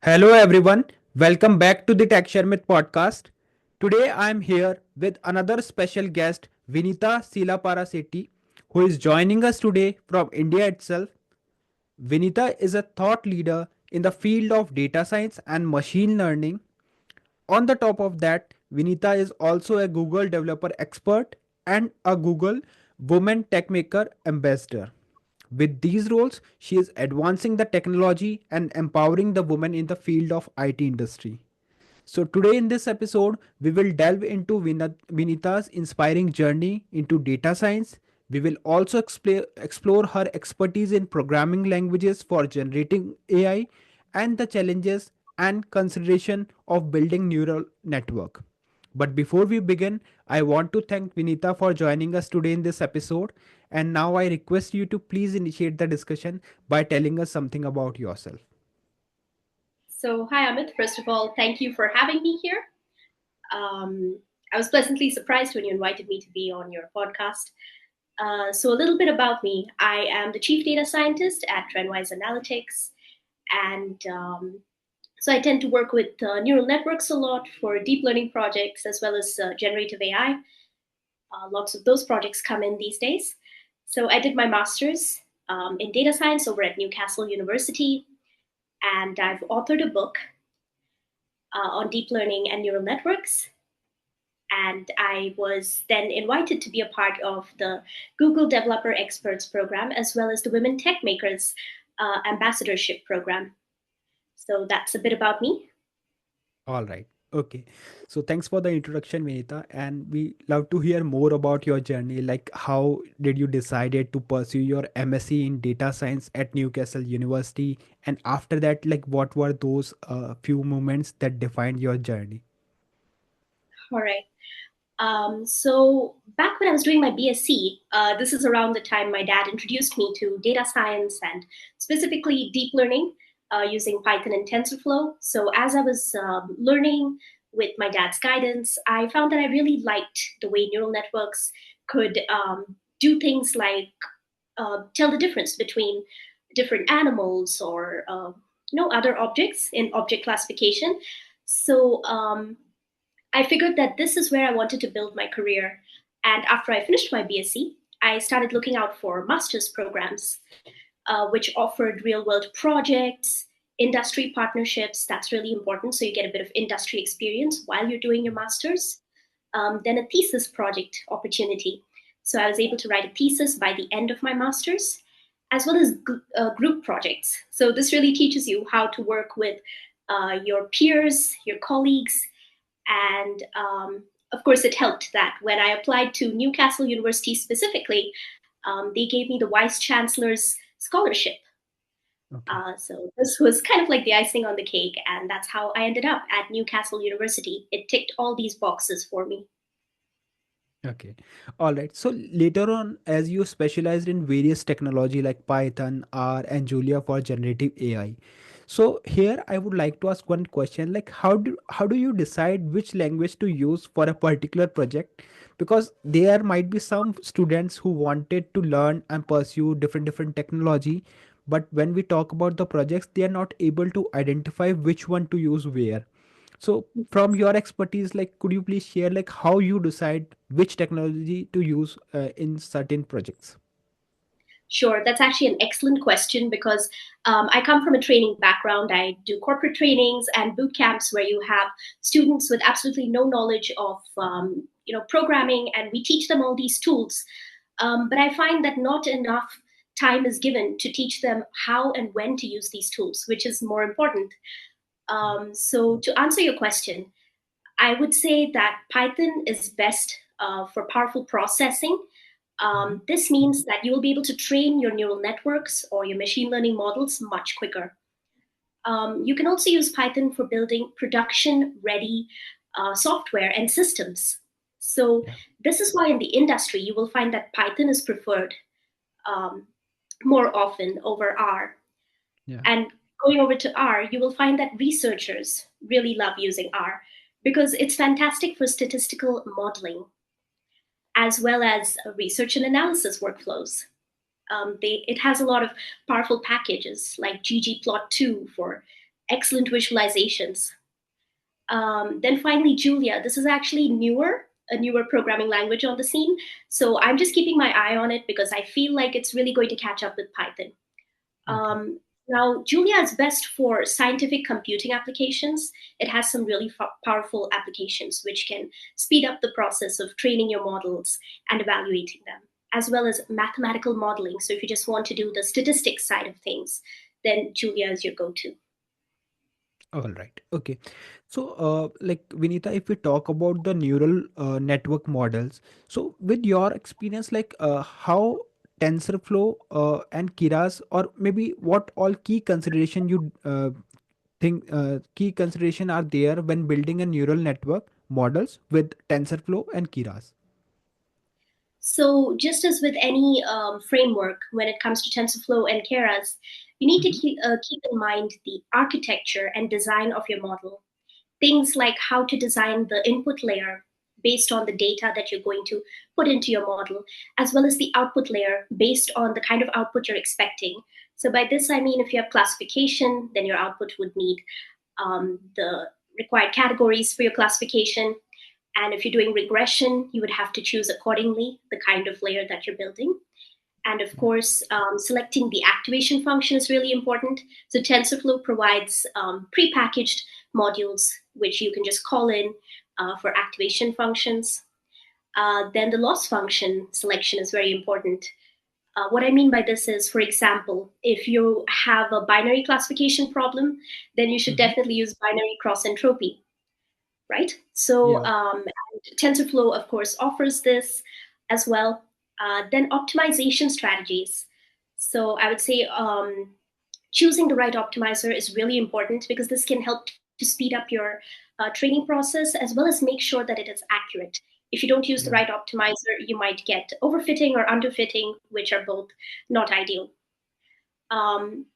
Hello everyone, welcome back to the Tech Sharmit podcast. Today I am here with another special guest, Vinita Silaparasetty, who is joining us today from India itself. Vinita is a thought leader in the field of data science and machine learning. On the top of that, Vinita is also a Google developer expert and a Google Women Techmaker ambassador. With these roles, she is advancing the technology and empowering the women in the field of IT industry. So today in this episode, we will delve into Vinita's inspiring journey into data science. We will also explore her expertise in programming languages for generating AI and the challenges and consideration of building neural network. But before we begin, I want to thank Vinita for joining us today in this episode. And now I request you to please initiate the discussion by telling us something about yourself. So, hi Amit. First of all, thank you for having me here. I was pleasantly surprised when you invited me to be on your podcast. So, a little bit about me. I am the chief data scientist at Trendwise Analytics, and so I tend to work with neural networks a lot for deep learning projects as well as generative AI. Lots of those projects come in these days. So, I did my master's in data science over at Newcastle University, and I've authored a book on deep learning and neural networks. And I was then invited to be a part of the Google Developer Experts program, as well as the Women Tech Makers Ambassadorship program. So that's a bit about me. All right. Okay. So thanks for the introduction, Vinita. And we love to hear more about your journey. Like how did you decided to pursue your MSc in data science at Newcastle University? And after that, like what were those few moments that defined your journey? All right. So back when I was doing my BSc, this is around the time my dad introduced me to data science and specifically deep learning using Python and TensorFlow. So as I was learning with my dad's guidance, I found that I really liked the way neural networks could do things like tell the difference between different animals or other objects in object classification. So I figured that this is where I wanted to build my career. And after I finished my BSc, I started looking out for master's programs, which offered real world projects, industry partnerships. That's really important. So you get a bit of industry experience while you're doing your master's. Then a thesis project opportunity. So I was able to write a thesis by the end of my master's, as well as group projects. So this really teaches you how to work with your peers, your colleagues, and of course, it helped that when I applied to Newcastle University specifically, they gave me the Vice Chancellor's scholarship. Okay. So this was kind of like the icing on the cake, and that's how I ended up at Newcastle University. It ticked all these boxes for me. Okay. All right. So later on, as you specialized in various technology like Python, R, and Julia for generative AI. So here I would like to ask one question like how do you decide which language to use for a particular project? Because there might be some students who wanted to learn and pursue different technology, but when we talk about the projects, they are not able to identify which one to use where. So from your expertise, like could you please share like how you decide which technology to use in certain projects? Sure, that's actually an excellent question because I come from a training background. I do corporate trainings and boot camps where you have students with absolutely no knowledge of programming, and we teach them all these tools. But I find that not enough time is given to teach them how and when to use these tools, which is more important. So to answer your question, I would say that Python is best for powerful processing. Mhm. This means that you will be able to train your neural networks or your machine learning models much quicker. You can also use Python for building production ready software and systems. So, Yeah. this is why in the industry you will find that Python is preferred um, more often over R. Yeah. And going over to R, you will find that researchers really love using R because it's fantastic for statistical modeling as well as research and analysis workflows. It has a lot of powerful packages like ggplot2 for excellent visualizations. Then finally, Julia. This is actually a newer programming language on the scene. So I'm just keeping my eye on it because I feel like it's really going to catch up with Python. Okay. Now, Julia is best for scientific computing applications. It has some really powerful applications which can speed up the process of training your models and evaluating them, as well as mathematical modeling. So if you just want to do the statistics side of things, then Julia is your go to. All right. Okay. So, like Vinita, if we talk about the neural network models, so with your experience, like how TensorFlow and Keras, or maybe what all key consideration you think key consideration are there when building a neural network models with TensorFlow and Keras? So, just as with any framework, when it comes to TensorFlow and Keras, you need to Mm-hmm. keep in mind the architecture and design of your model. Things like how to design the input layer based on the data that you're going to put into your model, as well as the output layer based on the kind of output you're expecting. So, by this, I mean if you have classification, then your output would need the required categories for your classification. And if you're doing regression, you would have to choose accordingly the kind of layer that you're building. And of course, selecting the activation function is really important. So TensorFlow provides prepackaged modules which you can just call in for activation functions. Then the loss function selection is very important. What I mean by this is, for example, if you have a binary classification problem, then you should Mm-hmm. definitely use binary cross entropy, right? So Yeah. TensorFlow, of course, offers this as well. Then optimization strategies. So I would say choosing the right optimizer is really important because this can help to speed up your training process as well as make sure that it is accurate. If you don't use the right Yeah. optimizer, you might get overfitting or underfitting, which are both not ideal. Um,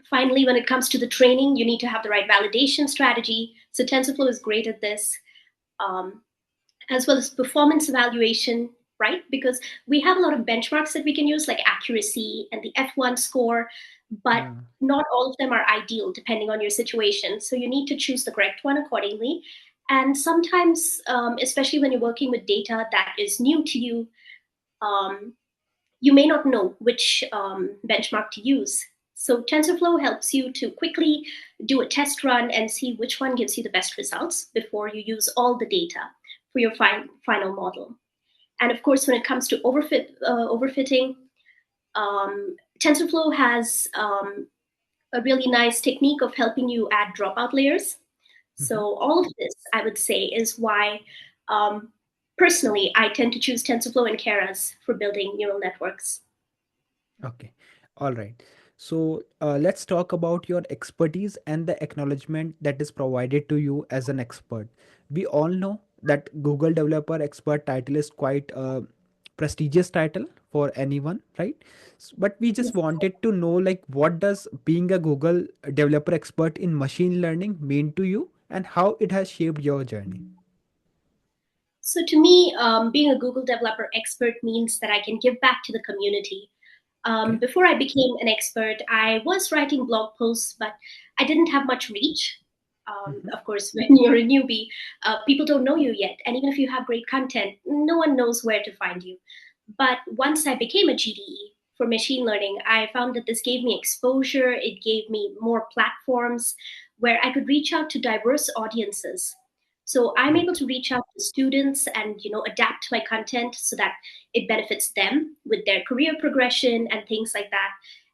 Finally, when it comes to the training, you need to have the right validation strategy. So TensorFlow is great at this, um, as well as performance evaluation, right? Because we have a lot of benchmarks that we can use, like accuracy and the F1 score, but Yeah. not all of them are ideal depending on your situation. So you need to choose the correct one accordingly. And sometimes, especially when you're working with data that is new to you, um, you may not know which benchmark to use. So TensorFlow helps you to quickly do a test run and see which one gives you the best results before you use all the data for your final model. And of course, when it comes to overfitting, TensorFlow has a really nice technique of helping you add dropout layers. Mm-hmm. So all of this, I would say, is why um, personally I tend to choose TensorFlow and Keras for building neural networks. Okay. All right. So let's talk about your expertise and the acknowledgement that is provided to you as an expert. We all know that Google Developer Expert title is quite a prestigious title for anyone, right? But we just Yes. wanted to know, like, what does being a Google Developer Expert in machine learning mean to you, and how it has shaped your journey? So to me, being a Google developer expert means that I can give back to the community. Okay. Before I became an expert, I was writing blog posts, but I didn't have much reach. Mm-hmm. Of course, when you're a newbie, people don't know you yet. And even if you have great content, no one knows where to find you. But once I became a GDE for machine learning, I found that this gave me exposure. It gave me more platforms where I could reach out to diverse audiences. So I'm able Right. to reach out to students and adapt my content so that it benefits them with their career progression and things like that,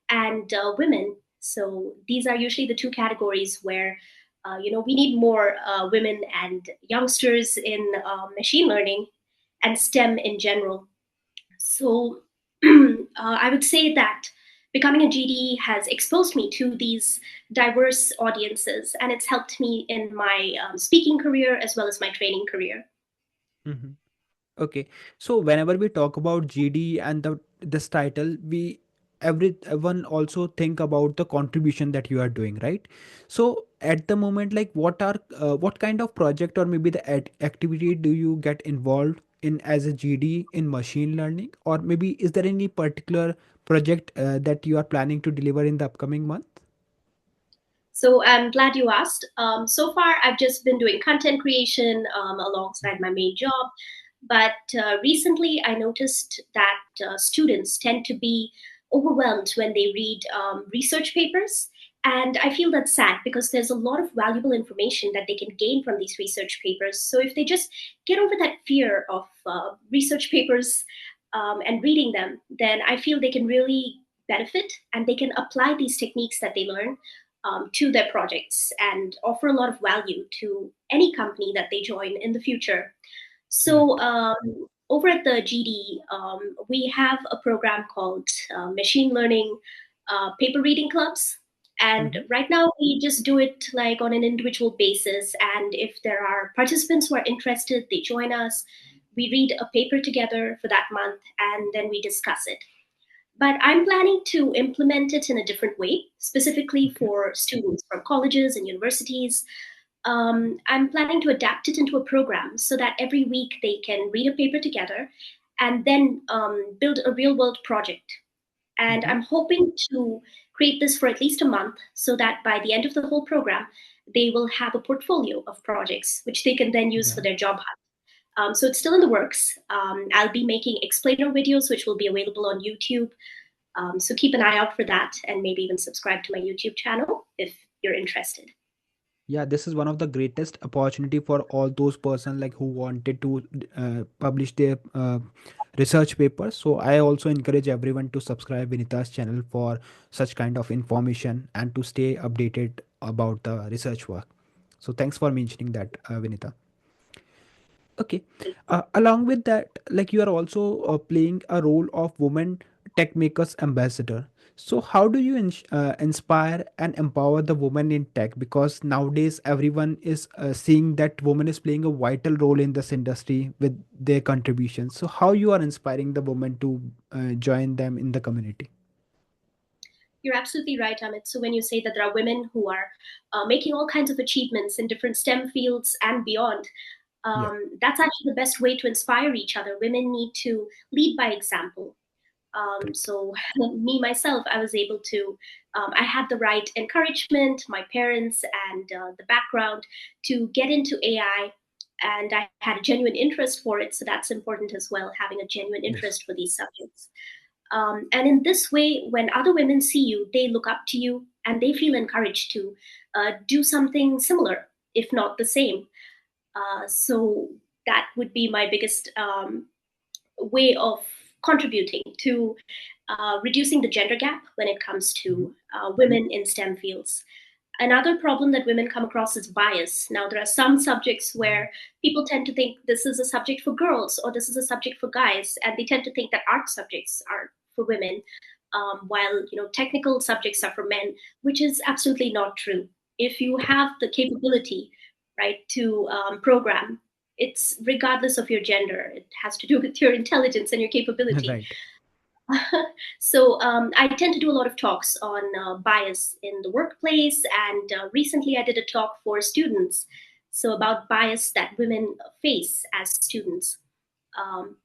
and women. So these are usually the two categories where we need more women and youngsters in machine learning and STEM in general. So I would say that becoming a GD has exposed me to these diverse audiences, and it's helped me in my speaking career as well as my training career. Mm-hmm. Okay, so whenever we talk about GD and the this title, we everyone also think about the contribution that you are doing, right? So at the moment, like what kind of project or maybe the activity do you get involved in as a GD in machine learning, or maybe is there any particular project that you are planning to deliver in the upcoming month? So I'm glad you asked. So far, I've just been doing content creation alongside my main job. But recently, I noticed that students tend to be overwhelmed when they read research papers. And I feel that's sad because there's a lot of valuable information that they can gain from these research papers. So if they just get over that fear of research papers and reading them, then I feel they can really benefit and they can apply these techniques that they learn to their projects and offer a lot of value to any company that they join in the future. So, Right. over at the GD, we have a program called Machine Learning Paper Reading Clubs. And Hmm. right now, we just do it like on an individual basis. And if there are participants who are interested, they join us. We read a paper together for that month, and then we discuss it. But I'm planning to implement it in a different way, specifically Okay. for students from colleges and universities. I'm planning to adapt it into a program so that every week they can read a paper together and then build a real world project. And Hmm. I'm hoping to create this for at least a month so that by the end of the whole program, they will have a portfolio of projects which they can then use for Yeah. their job hunt. So it's still in the works. I'll be making explainer videos, which will be available on YouTube. So keep an eye out for that and maybe even subscribe to my YouTube channel if you're interested. Yeah, this is one of the greatest opportunity for all those person like who wanted to publish their research papers. So I also encourage everyone to subscribe Vinita's channel for such kind of information and to stay updated about the research work. So thanks for mentioning that, Vinita. Okay. Along with that, like you are also playing a role of woman tech makers ambassador. So how do you inspire and empower the woman in tech? Because nowadays everyone is seeing that woman is playing a vital role in this industry with their contributions. So how you are inspiring the woman to join them in the community? You're absolutely right, Amit. So when you say that there are women who are making all kinds of achievements in different STEM fields and beyond, Yeah. that's actually the best way to inspire each other. Women need to lead by example. Correct. So me myself, I was able to. I had the right encouragement, my parents, and the background to get into AI, and I had a genuine interest for it. So that's important as well, having a genuine Yes. interest for these subjects. And in this way, when other women see you, they look up to you and they feel encouraged to do something similar, if not the same. So that would be my biggest way of contributing to reducing the gender gap when it comes Mhm. to women in STEM fields. Another problem that women come across is bias. Now, there are some subjects Right. where people tend to think this is a subject for girls or this is a subject for guys, and they tend to think that art subjects are for women, while technical subjects are for men, which is absolutely not true. If you have the capability, right, to program, it's regardless of your gender. It has to do with your intelligence and your capability. Right. So I tend to do a lot of talks on bias in the workplace, and recently I did a talk for students, so about bias that women face as students. Um,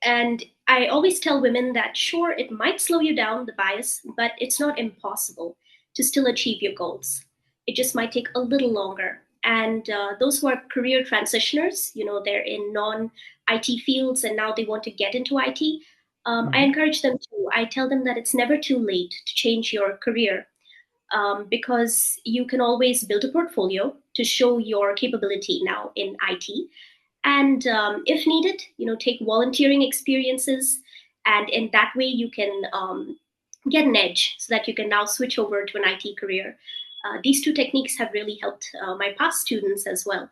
and I always tell women that sure, it might slow you down, the bias, but it's not impossible to still achieve your goals. It just might take a little longer. And those who are career transitioners, they're in non IT fields and now they want to get into IT, I Hmm. encourage them to. I tell them that it's never too late to change your career, because you can always build a portfolio to show your capability now in IT, and if needed, take volunteering experiences, and in that way you can get an edge so that you can now switch over to an IT career. These two techniques have really helped my past students as well.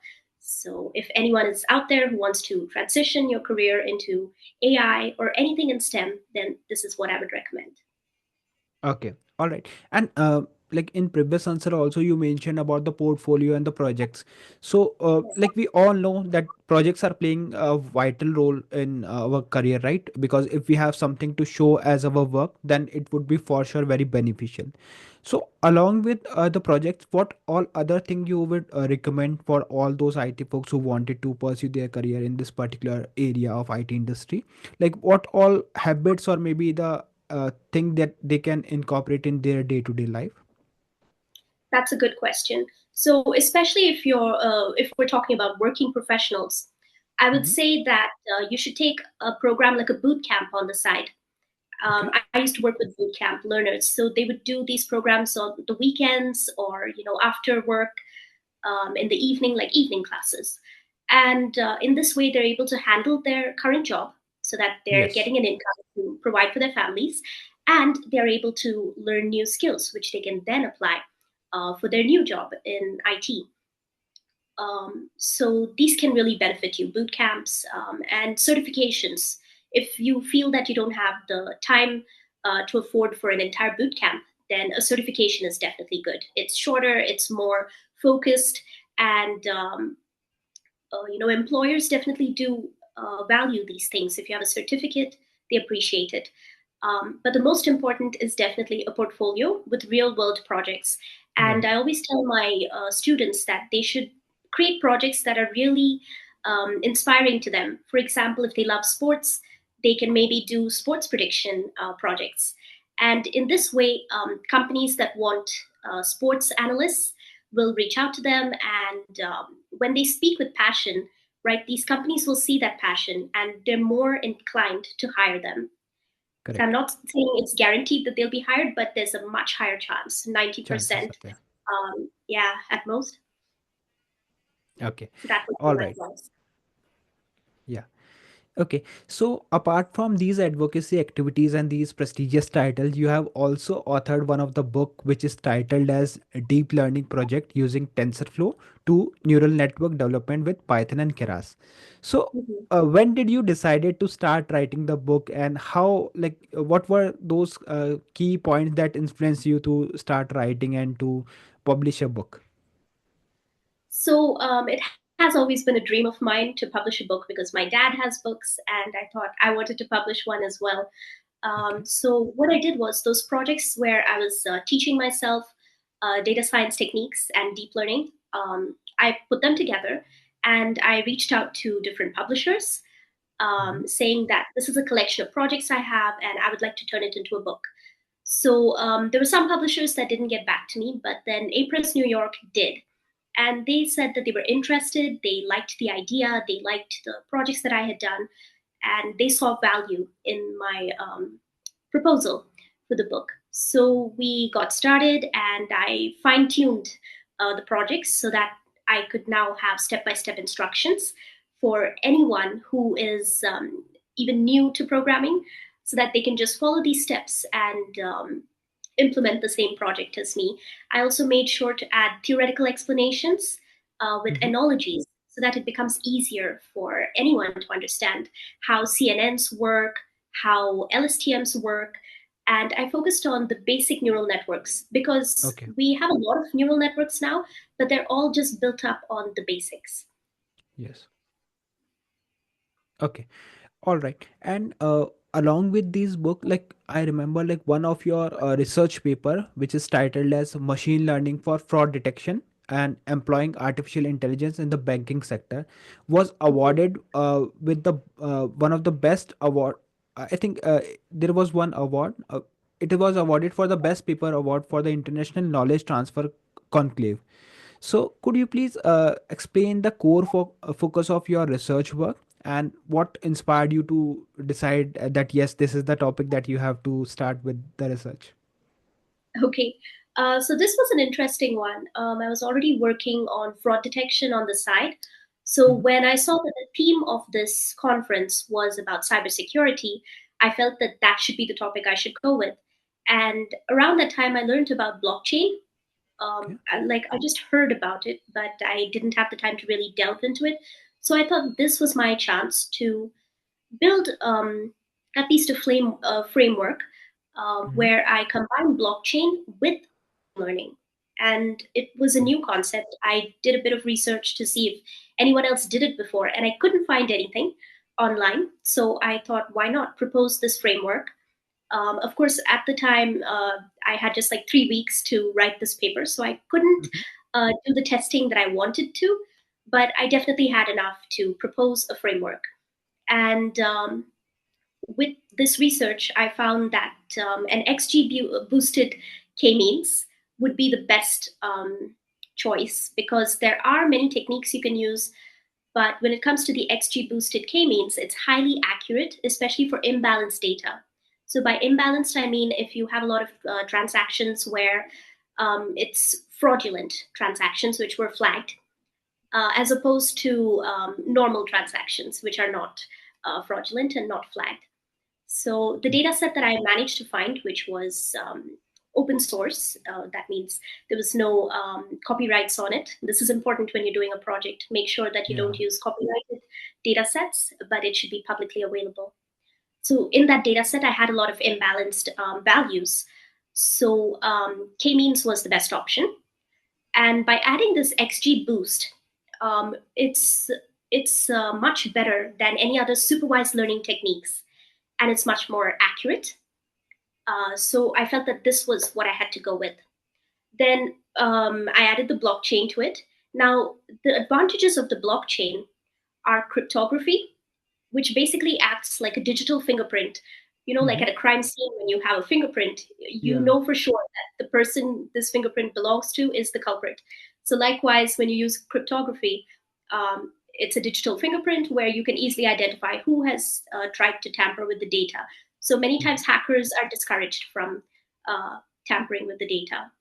So if anyone is out there who wants to transition your career into AI or anything in STEM, then this is what I would recommend. Okay, all right. And like in previous answer also you mentioned about the portfolio and the projects. So like we all know that projects are playing a vital role in our career, right? Because if we have something to show as our work, then it would be for sure very beneficial. So along with the projects, what all other thing you would recommend for all those IT folks who wanted to pursue their career in this particular area of IT industry? Like what all habits or maybe the thing that they can incorporate in their day-to-day life? That's a good question. So, especially if we're talking about working professionals, I would Hmm. say that you should take a program like a boot camp on the side. Okay. I used to work with boot camp learners, so they would do these programs on the weekends or after work, in the evening, like evening classes. And in this way, they're able to handle their current job so that they're Yes. getting an income to provide for their families, and they're able to learn new skills, which they can then apply for their new job in IT. So these can really benefit you, boot camps and certifications. If you feel that you don't have the time to afford for an entire boot camp, then a certification is definitely good. It's shorter, it's more focused, and employers definitely do value these things. If you have a certificate, they appreciate it. But the most important is definitely a portfolio with real world projects. And Right. I always tell my students that they should create projects that are really inspiring to them. For example, if they love sports, they can maybe do sports prediction projects. And in this way, companies that want sports analysts will reach out to them. And when they speak with passion, right, these companies will see that passion and they're more inclined to hire them. So I'm Correct. not saying it's guaranteed that they'll be hired, but there's a much higher chance, Chances 90%. are there. Yeah, at most. Okay. That would be All my right. advice. Yeah. Okay, so apart from these advocacy activities and these prestigious titles, you have also authored one of the book which is titled as a Deep Learning Project using TensorFlow to Neural Network Development with Python and Keras. So, Mhm. when did you decided to start writing the book, and how, like, what were those key points that influenced you to start writing and to publish a book? So it has always been a dream of mine to publish a book because my dad has books, and I thought I wanted to publish one as well. Okay. So what I did was those projects where I was teaching myself data science techniques and deep learning. I put them together, and I reached out to different publishers, Mm-hmm. saying that this is a collection of projects I have, and I would like to turn it into a book. So there were some publishers that didn't get back to me, but then Apress New York did. And they said that they were interested, they liked the idea, they liked the projects that I had done, and they saw value in my proposal for the book. So we got started, and I fine tuned the projects so that I could now have step by step instructions for anyone who is even new to programming, so that they can just follow these steps and implement the same project as me. I also made sure to add theoretical explanations with Mm-hmm. analogies so that it becomes easier for anyone to understand how CNNs work, how LSTMs work. And I focused on the basic neural networks because Okay. we have a lot of neural networks now, but they're all just built up on the basics. Yes. Okay. All right. And along with these book, like I remember like one of your research paper, which is titled as Machine Learning for Fraud Detection and Employing Artificial Intelligence in the Banking Sector, was Mhm. awarded with the one of the best award. I think there was one award. It was awarded for the best paper award for the International Knowledge Transfer Conclave. So, could you please explain the core focus of your research work and what inspired you to decide that yes, this is the topic that you have to start with the research? Okay. So this was an interesting one. I was already working on fraud detection on the side. So Hmm. when I saw that the theme of this conference was about cybersecurity, I felt that that should be the topic I should go with. And around that time, I learned about blockchain. Okay. Like I just heard about it, but I didn't have the time to really delve into it. So I thought this was my chance to build at least a framework Hmm. where I combine blockchain with machine learning. And it was a Okay. new concept. I did a bit of research to see if anyone else did it before, and I couldn't find anything online. So I thought, why not propose this framework? Of course, at the time, I had just like 3 weeks to write this paper, so I couldn't Hmm. do the testing that I wanted to, but I definitely had enough to propose a framework. And with this research, I found that an XG boosted k-means would be the best choice, because there are many techniques you can use. But when it comes to the XG boosted K means, it's highly accurate, especially for imbalanced data. So by imbalanced, I mean if you have a lot of transactions where it's fraudulent transactions which were flagged, as opposed to normal transactions which are not fraudulent and not flagged. So the data set that I managed to find, which was open source, that means there was no copyrights on it. This is important when you're doing a project. Make sure that you Yeah. don't use copyrighted data sets, but it should be publicly available. So in that data set, I had a lot of imbalanced values. So k-means was the best option. And by adding this XG boost, it's much better than any other supervised learning techniques, and it's much more accurate. So I felt that this was what I had to go with. Then I added the blockchain to it. Now, the advantages of the blockchain are cryptography, which basically acts like a digital fingerprint. Like Hmm. at a crime scene, when you have a fingerprint, you Yeah. know for sure that the person this fingerprint belongs to is the culprit. So, likewise, when you use cryptography, it's a digital fingerprint where you can easily identify who has tried to tamper with the data. So, many Mhm. times hackers are discouraged from tampering with the data.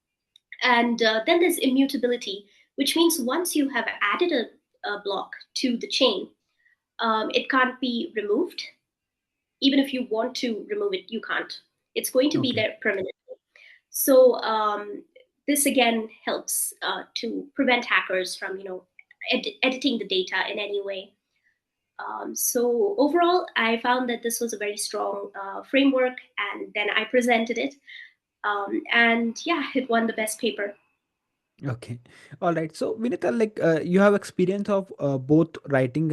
And then there's immutability, which means once you have added a block to the chain, it can't be removed. Even if you want to remove it, you can't. It's going to be Okay. there permanently. So this again helps to prevent hackers from, editing the data in any way. So overall, I found that this was a very strong framework, and then I presented it, and yeah, it won the best paper. Okay. All right. So, Vinita, you have experience of both writing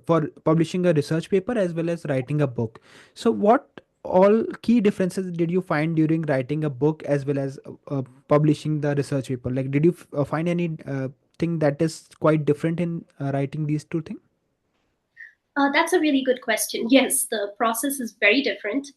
for publishing a research paper as well as writing a book. So, what all key differences did you find during writing a book as well as publishing the research paper? Like, did you find any thing that is quite different in writing these two things? That's a really good question. Yes, the process is very different,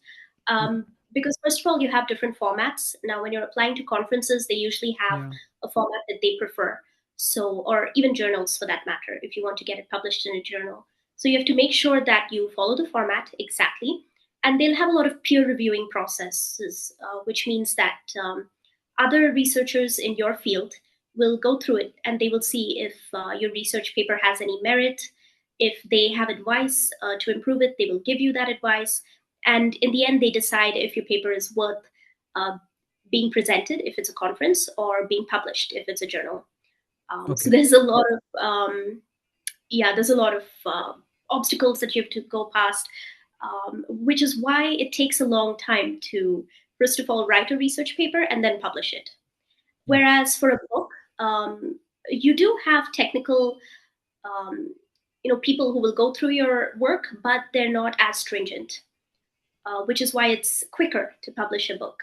Mhm. because, first of all, you have different formats. Now, when you're applying to conferences, they usually have Yeah. a format that they prefer. So, or even journals for that matter, if you want to get it published in a journal. So, you have to make sure that you follow the format exactly. And they'll have a lot of peer reviewing processes, which means that other researchers in your field will go through it, and they will see if your research paper has any merit. If they have advice to improve it, they will give you that advice. And in the end, they decide if your paper is worth uh, being presented if it's a conference, or being published if it's a journal. So Okay. there's a lot of there's a lot of obstacles that you have to go past, which is why it takes a long time to, first of all, write a research paper and then publish it. Yes. Whereas for a book, you do have technical um, people who will go through your work, but they're not as stringent, which is why it's quicker to publish a book.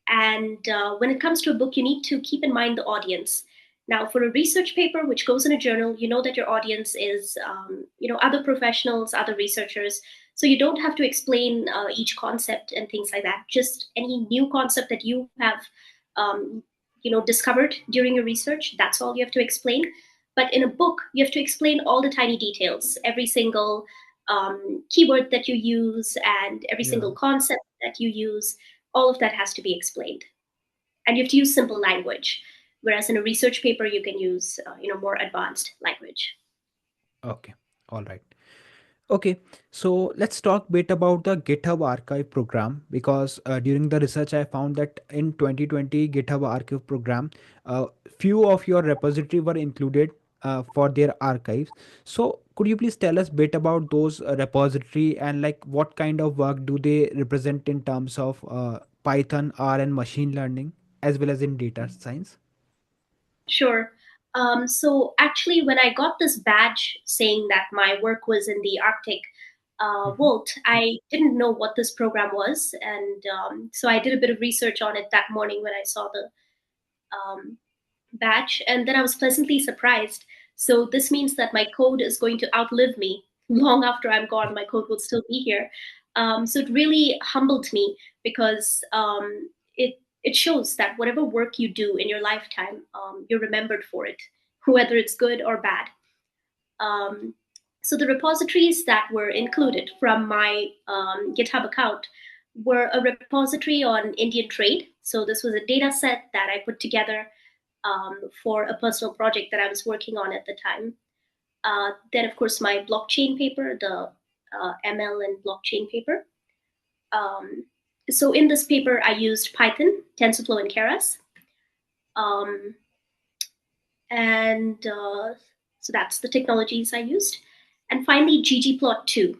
And when it comes to a book, you need to keep in mind the audience. Now, for a research paper which goes in a journal, you know that your audience is, other professionals, other researchers. So you don't have to explain each concept and things like that. Just any new concept that you have, um, discovered during your research. That's all you have to explain. But in a book, you have to explain all the tiny details, every single keyword that you use, and every Yeah. single concept that you use. All of that has to be explained, and you have to use simple language, whereas in a research paper you can use more advanced language. Okay. All right. Okay, so let's talk bit about the GitHub Archive program because during the research I found that in 2020 GitHub Archive program, few of your repository were included for their archives. So could you please tell us bit about those repository and like what kind of work do they represent in terms of Python, R, and machine learning as well as in data science? Sure. So actually, when I got this badge saying that my work was in the Arctic Mhm. Vault, I didn't know what this program was, and so I did a bit of research on it that morning when I saw the um, batch, and then I was pleasantly surprised. So this means that my code is going to outlive me. Long after I'm gone, my code will still be here. So it really humbled me, because it it shows that whatever work you do in your lifetime, you're remembered for it, whether it's good or bad. Um, so the repositories that were included from my GitHub account were a repository on Indian trade. So this was a data set that I put together for a personal project that I was working on at the time. Then, of course, my blockchain paper, the ML and blockchain paper. Um, so in this paper, I used Python, TensorFlow, and Keras. Um, and so that's the technologies I used. And finally, ggplot2.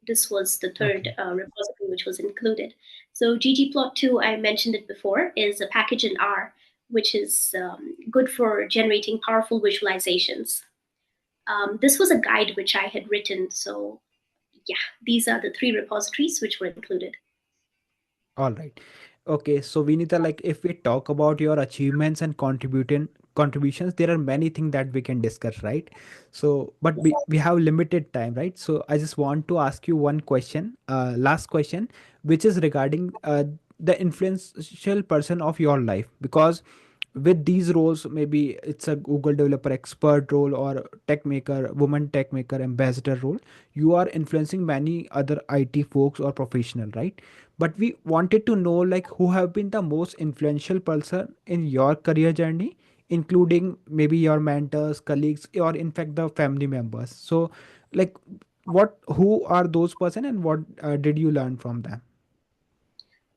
This was the third Okay. repository which was included. So ggplot2, I mentioned it before, is a package in R, which is good for generating powerful visualizations. This was a guide which I had written. So yeah, these are the three repositories which were included. All right. Okay, so Vinita, like if we talk about your achievements and contributing contributions, there are many things that we can discuss, right? So, but we have limited time, right? So I just want to ask you one question, last question, which is regarding the influential person of your life, because with these roles, maybe it's a Google developer expert role or tech maker, woman tech maker ambassador role, you are influencing many other IT folks or professional, right? But we wanted to know like who have been the most influential person in your career journey, including maybe your mentors, colleagues, or in fact the family members. So like what who are those person and what did you learn from them?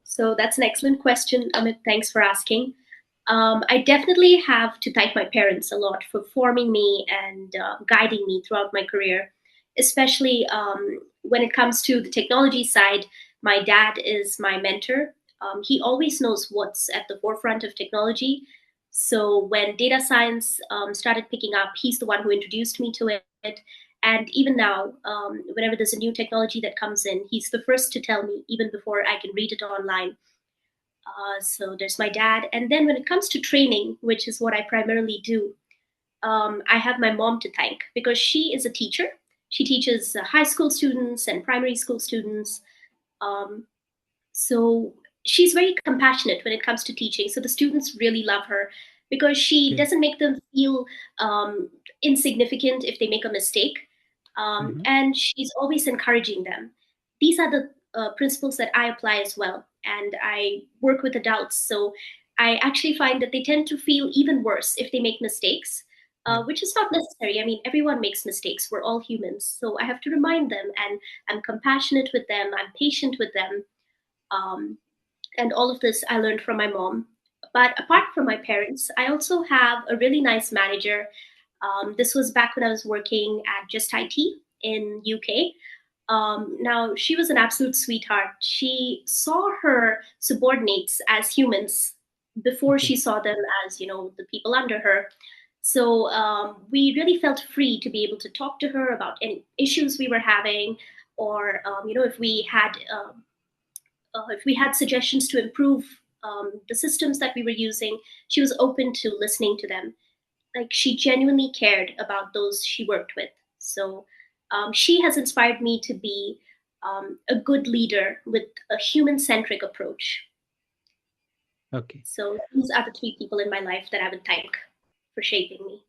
So that's an excellent question, Amit. Thanks for asking. I definitely have to thank my parents a lot for forming me and guiding me throughout my career, especially when it comes to the technology side. My dad is my mentor. He always knows what's at the forefront of technology. So when data science started picking up, he's the one who introduced me to it. And even now, whenever there's a new technology that comes in, he's the first to tell me, even before I can read it online. So there's my dad. And then when it comes to training, which is what I primarily do, I have my mom to thank because she is a teacher. She teaches high school students and primary school students. Um, so she's very compassionate when it comes to teaching. So the students really love her because she Okay. doesn't make them feel insignificant if they make a mistake. Mm-hmm. And she's always encouraging them. These are the principles that I apply as well. And I work with adults. So I actually find that they tend to feel even worse if they make mistakes. Yeah. Which is not necessary. I mean, everyone makes mistakes. We're all humans. So I have to remind them, and I'm compassionate with them. I'm patient with them, um, and all of this I learned from my mom. But apart from my parents, I also have a really nice manager. This was back when I was working at Just IT in UK. Now she was an absolute sweetheart. She saw her subordinates as humans before Okay. she saw them as the people under her. So we really felt free to be able to talk to her about any issues we were having, or if we had suggestions to improve the systems that we were using, she was open to listening to them. Like she genuinely cared about those she worked with. So she has inspired me to be a good leader with a human centric approach. Okay. So these are the three people in my life that I would thank for shaping me.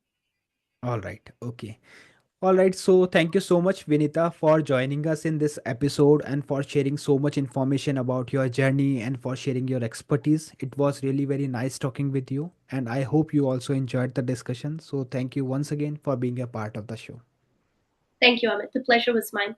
All right. Okay. All right, so thank you so much, Vinita, for joining us in this episode and for sharing so much information about your journey and for sharing your expertise. It was really very nice talking with you, and I hope you also enjoyed the discussion. So, thank you once again for being a part of the show. Thank you, Amit. The pleasure was mine.